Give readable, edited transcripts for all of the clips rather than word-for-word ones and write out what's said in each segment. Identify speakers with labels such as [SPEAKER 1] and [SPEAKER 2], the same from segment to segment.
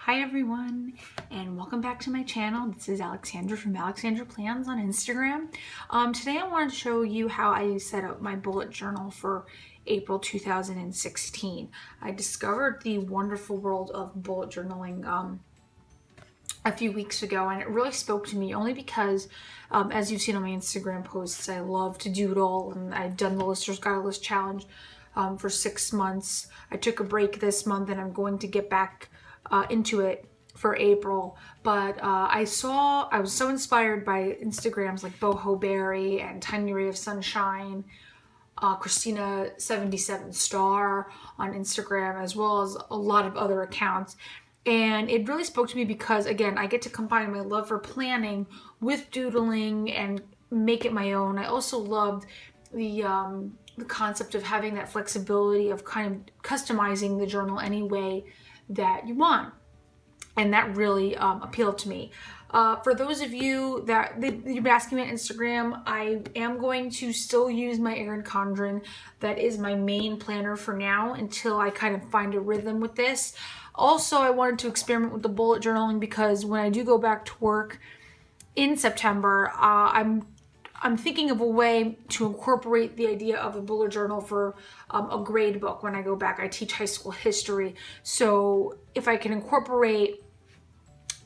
[SPEAKER 1] Hi everyone, and welcome back to my channel. This is Alexandra from Alexandra Plans on Instagram. Today I wanted to show you how I set up my bullet journal for April 2016. I discovered the wonderful world of bullet journaling a few weeks ago, and it really spoke to me only because, as you've seen on my Instagram posts, I love to doodle, and I've done the Lister's Got a List challenge for 6 months. I took a break this month, and I'm going to get back into it for April, but I was so inspired by Instagrams like Boho Berry and Tiny Ray of Sunshine, Christina 77 Star on Instagram, as well as a lot of other accounts. And it really spoke to me because, again, I get to combine my love for planning with doodling and make it my own. I also loved the concept of having that flexibility of kind of customizing the journal any way that you want, and that really appealed to me. For those of you that you've been asking me on Instagram, I am going to still use my ERIN CONDREN. That is my main planner for now until I kind of find a rhythm with this. Also, I wanted to experiment with the bullet journaling because when I do go back to work in September, I'm thinking of a way to incorporate the idea of a bullet journal for a grade book. When I go back, I teach high school history. So if I can incorporate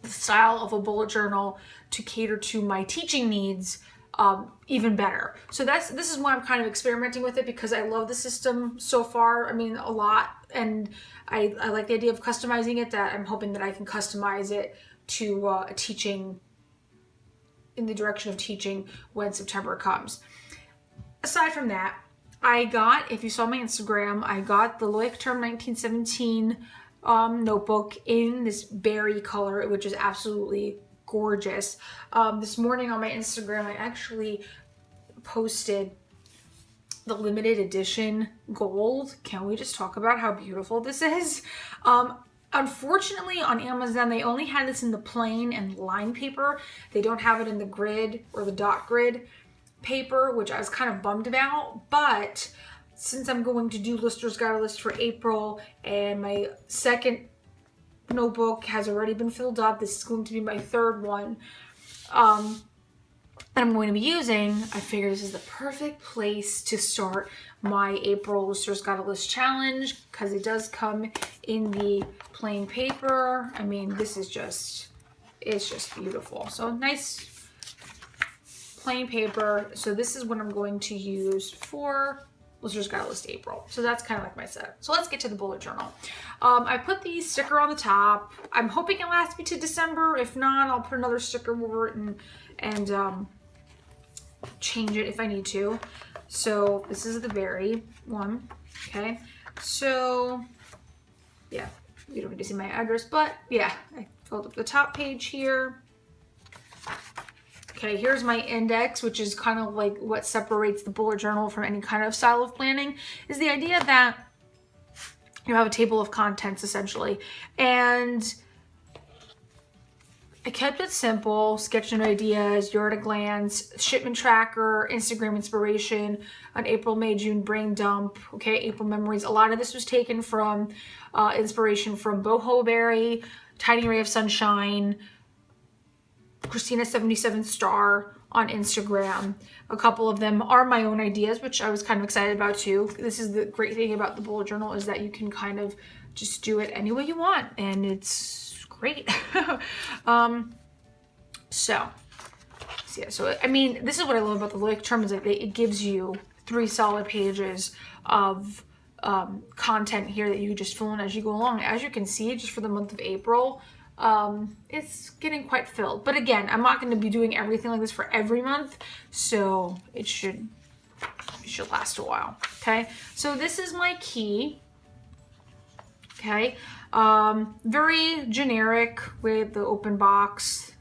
[SPEAKER 1] the style of a bullet journal to cater to my teaching needs, even better. So this is why I'm kind of experimenting with it, because I love the system so far. I mean, a lot. And I like the idea of customizing it, that I'm hoping that I can customize it to teaching, in the direction of teaching when September comes. Aside from that, I got, if you saw my Instagram, I got the Leuchtturm 1917 notebook in this berry color, which is absolutely gorgeous. This morning on my Instagram, I actually posted the limited edition gold. Can we just talk about how beautiful this is? Unfortunately, on Amazon, they only had this in the plain and line paper. They don't have it in the grid or the dot grid paper, which I was kind of bummed about. But since I'm going to do Lister's Got a List for April, and my second notebook has already been filled up, this is going to be my third one that I'm going to be using, I figured this is the perfect place to start my April Lister's Got a List challenge, because it does come in the plain paper. I mean, this is it's just beautiful. So nice plain paper. So this is what I'm going to use for Lister's Got a List April. So that's kind of like my setup. So let's get to the bullet journal. I put the sticker on the top. I'm hoping it lasts me to December. If not, I'll put another sticker over it and change it if I need to. So this is the berry one. Okay, so yeah, you don't need to see my address, but yeah, I filled up the top page here. Okay, here's my index, which is kind of like what separates the bullet journal from any kind of style of planning, is the idea that you have a table of contents essentially. And I kept it simple: sketch note ideas, your at a glance, shipment tracker, Instagram inspiration, an April, May, June brain dump, okay, April memories. A lot of this was taken from inspiration from Boho Berry, Tiny Ray of Sunshine, Christina 77 Star on Instagram. A couple of them are my own ideas, which I was kind of excited about too. This is the great thing about the bullet journal, is that you can kind of just do it any way you want, and it's great. So I mean, this is what I love about the Leuchtturm, is that it gives you 3 solid pages of content here that you just fill in as you go along. As you can see, just for the month of April, it's getting quite filled. But again, I'm not going to be doing everything like this for every month, so it should last a while. Okay, so this is my key. Okay, very generic, with the open box,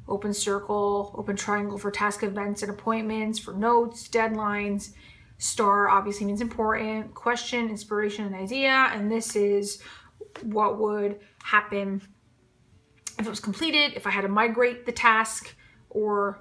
[SPEAKER 1] open circle, open triangle for task events and appointments, for notes, deadlines. Star obviously means important, question, inspiration, and idea. And this is what would happen if it was completed, if I had to migrate the task, or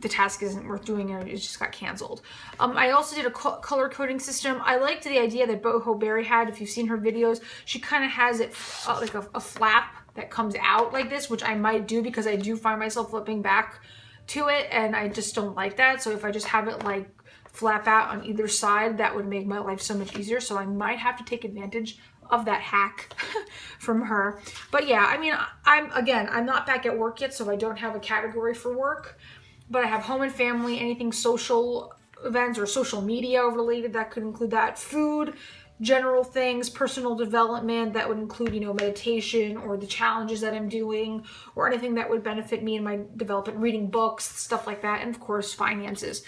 [SPEAKER 1] the task isn't worth doing and it just got canceled. I also did a color coding system. I liked the idea that Boho Berry had. If you've seen her videos, she kind of has it like a flap that comes out like this, which I might do because I do find myself flipping back to it and I just don't like that. So if I just have it like flap out on either side, that would make my life so much easier. So I might have to take advantage of that hack from her. But yeah, I mean, I'm not back at work yet, so I don't have a category for work, but I have home and family, anything social events or social media related, that could include that, food, general things, personal development, that would include, you know, meditation or the challenges that I'm doing or anything that would benefit me in my development, reading books, stuff like that, and of course, finances.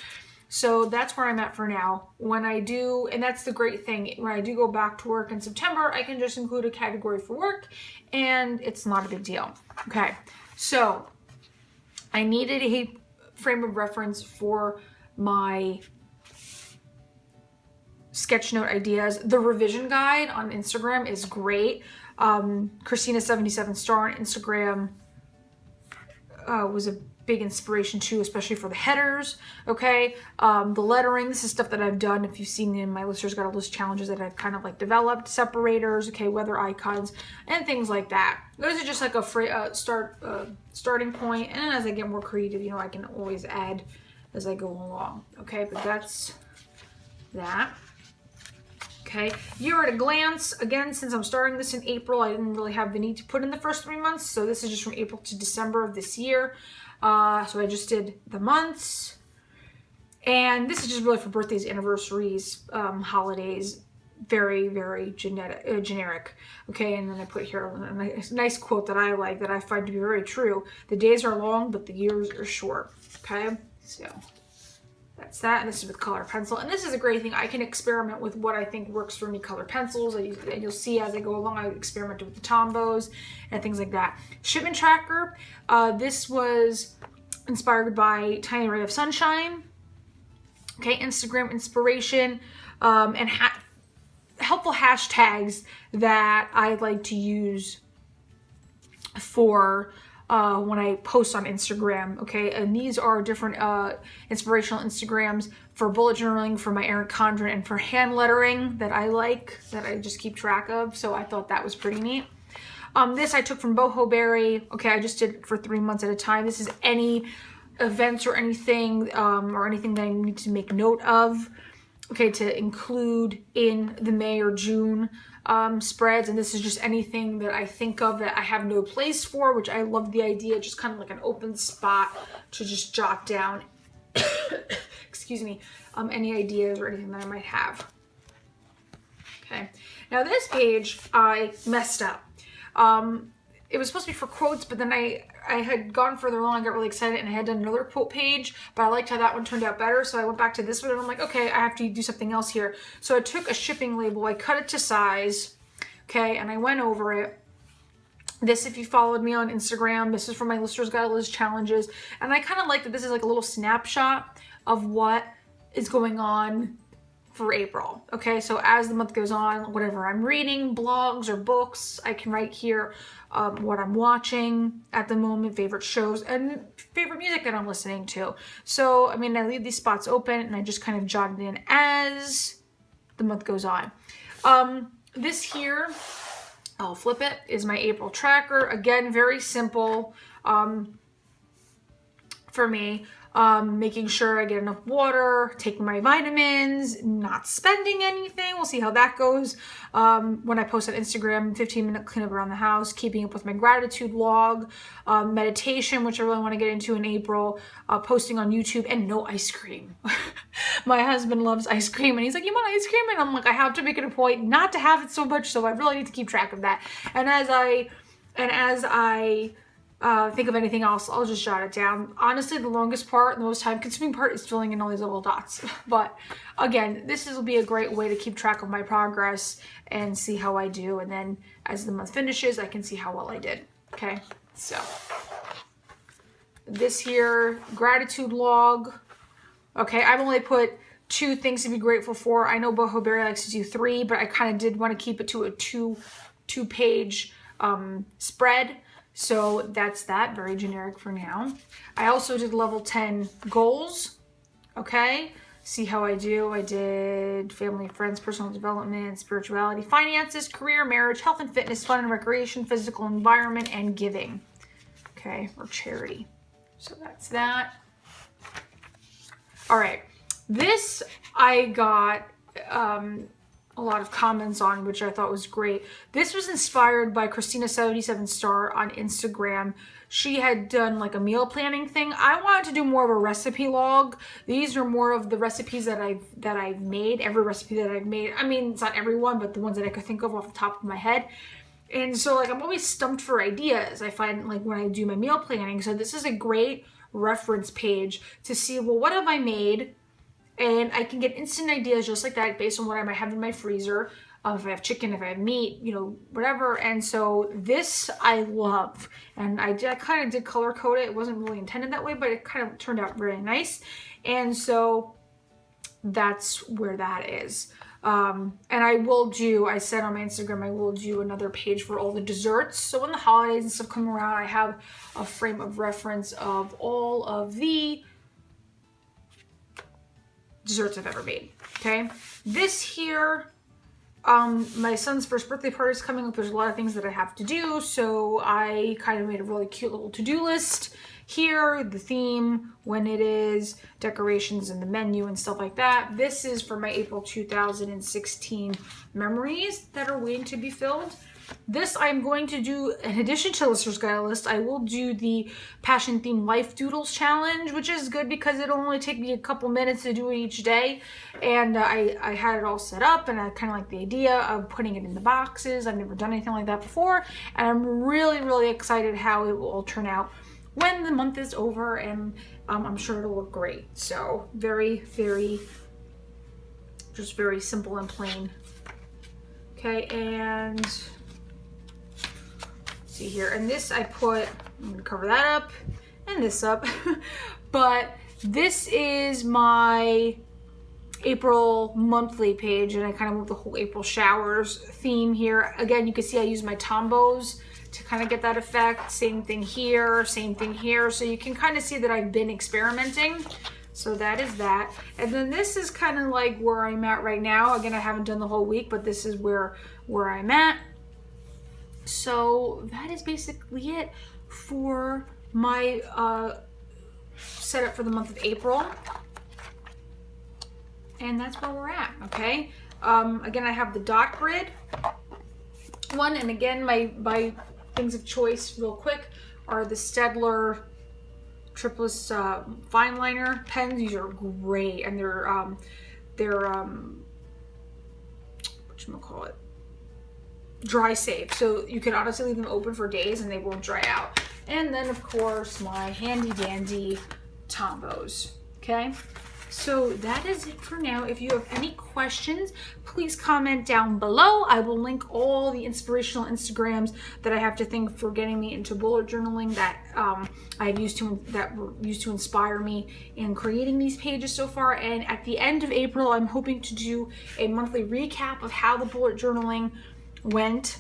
[SPEAKER 1] So that's where I'm at for now. When I do, and that's the great thing, when I do go back to work in September, I can just include a category for work and it's not a big deal. Okay, so I needed a frame of reference for my sketch note ideas. The revision guide on Instagram is great. Christina77 star on Instagram was a big inspiration too, especially for the headers. Okay, the lettering, this is stuff that I've done. If you've seen in my Lister's Got a List challenges that I've kind of like developed, separators, okay, weather icons and things like that. Those are just like a starting point, and as I get more creative, you know, I can always add as I go along. Okay, but that's that. Okay, year at a glance. Again, since I'm starting this in April, I didn't really have the need to put in the first 3 months, so this is just from April to December of this year. So I just did the months, and this is just really for birthdays, anniversaries, holidays, very, very generic. Okay, and then I put here a nice quote that I like, that I find to be very true. The days are long, but the years are short. Okay, so that's that. And this is with color pencil, and this is a great thing. I can experiment with what I think works for me. Color pencils, and you'll see as I go along, I experimented with the Tombows and things like that. Shipment tracker. This was inspired by Tiny Ray of Sunshine. Okay, Instagram inspiration, and helpful hashtags that I like to use for when I post on Instagram. Okay, and these are different inspirational Instagrams for bullet journaling, for my ERIN CONDREN, and for hand lettering that I like, that I just keep track of. So I thought that was pretty neat. This I took from Boho Berry. Okay, I just did it for 3 months at a time. This is any events or anything that I need to make note of, okay, to include in the May or June spreads. And this is just anything that I think of that I have no place for, which I love the idea, just kind of like an open spot to just jot down excuse me, any ideas or anything that I might have. Okay, now this page I messed up. It was supposed to be for quotes, but then I had gone further along, I got really excited, and I had done another quote page, but I liked how that one turned out better, so I went back to this one, and I'm like, okay, I have to do something else here. So I took a shipping label, I cut it to size, okay, and I went over it. This, if you followed me on Instagram, this is from my Lister's Got a List challenges, and I kind of like that this is like a little snapshot of what is going on for April. Okay, so as the month goes on, whatever I'm reading, blogs or books, I can write here what I'm watching at the moment, favorite shows, and favorite music that I'm listening to. So, I mean, I leave these spots open and I just kind of jot it in as the month goes on. This here, I'll flip it, is my April tracker. Again, very simple for me. Making sure I get enough water, taking my vitamins, not spending anything. We'll see how that goes. When I post on Instagram, 15-minute cleanup around the house, keeping up with my gratitude log, meditation, which I really want to get into in April, posting on YouTube, and no ice cream. My husband loves ice cream, and he's like, you want ice cream? And I'm like, I have to make it a point not to have it so much, so I really need to keep track of that. And as I think of anything else, I'll just jot it down. Honestly, the longest part, the most time-consuming part is filling in all these little dots. But again, this will be a great way to keep track of my progress and see how I do. And then as the month finishes, I can see how well I did. Okay, so this here, gratitude log. Okay, I've only put 2 things to be grateful for. I know Boho Berry likes to do 3, but I kind of did want to keep it to a two-page spread. So that's that, very generic for now. I also did level 10 goals, okay? see how I do. I did family, friends, personal development, spirituality, finances, career, marriage, health and fitness, fun and recreation, physical environment, and giving. Okay, or charity. So that's that. All right, this I got a lot of comments on, which I thought was great. This was inspired by Christina77star on Instagram. She had done like a meal planning thing. I wanted to do more of a recipe log. These are more of the recipes that I've made. Every recipe that I've made. I mean, it's not every one, but the ones that I could think of off the top of my head. And so like I'm always stumped for ideas. I find like when I do my meal planning. So this is a great reference page to see, well, what have I made? And I can get instant ideas just like that based on what I might have in my freezer. If I have chicken, if I have meat, you know, whatever. And so this I love. And I kind of did color code it. It wasn't really intended that way, but it kind of turned out really nice. And so that's where that is. And I will do, I said on my Instagram, I will do another page for all the desserts. So when the holidays and stuff come around, I have a frame of reference of all of the desserts I've ever made. Okay, this here, my son's first birthday party is coming up. There's a lot of things that I have to do, so I kind of made a really cute little to-do list here, the theme, when it is, decorations, and the menu and stuff like that. This is for my April 2016 memories that are waiting to be filled. This I'm going to do, in addition to Listener's Guide list, I will do the Passion Theme Life Doodles Challenge, which is good because it'll only take me a couple minutes to do it each day. And I had it all set up, and I kind of like the idea of putting it in the boxes. I've never done anything like that before, and I'm really, really excited how it will all turn out when the month is over, and I'm sure it'll look great. So very, very, just very simple and plain. Okay, and see here, and this I put, I'm gonna cover that up and this up, but this is my April monthly page, and I kind of moved the whole April showers theme here. Again, you can see I use my Tombows to kind of get that effect. Same thing here, same thing here. So you can kind of see that I've been experimenting. So that is that. And then this is kind of like where I'm at right now. Again, I haven't done the whole week, but this is where I'm at. So that is basically it for my setup for the month of April. And that's where we're at, okay? Again, I have the dot grid one, and again, my things of choice real quick are the Staedtler Triplus Fineliner pens. These are great, and they're whatchamacallit, dry safe, so you can honestly leave them open for days and they won't dry out. And then of course my handy dandy Tombows. Okay, so that is it for now. If you have any questions, please comment down below. I will link all the inspirational Instagrams that I have to thank for getting me into bullet journaling that I've used to inspire me in creating these pages so far. And at the end of April, I'm hoping to do a monthly recap of how the bullet journaling went,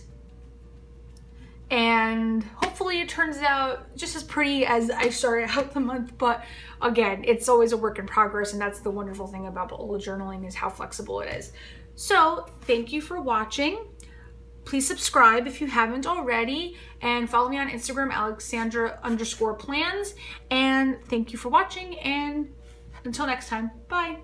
[SPEAKER 1] and hopefully it turns out just as pretty as I started out the month. But again, it's always a work in progress, and that's the wonderful thing about bullet journaling, is how flexible it is. So thank you for watching. Please subscribe if you haven't already, and follow me on Instagram, Alexandra_plans. And thank you for watching, and until next time, bye.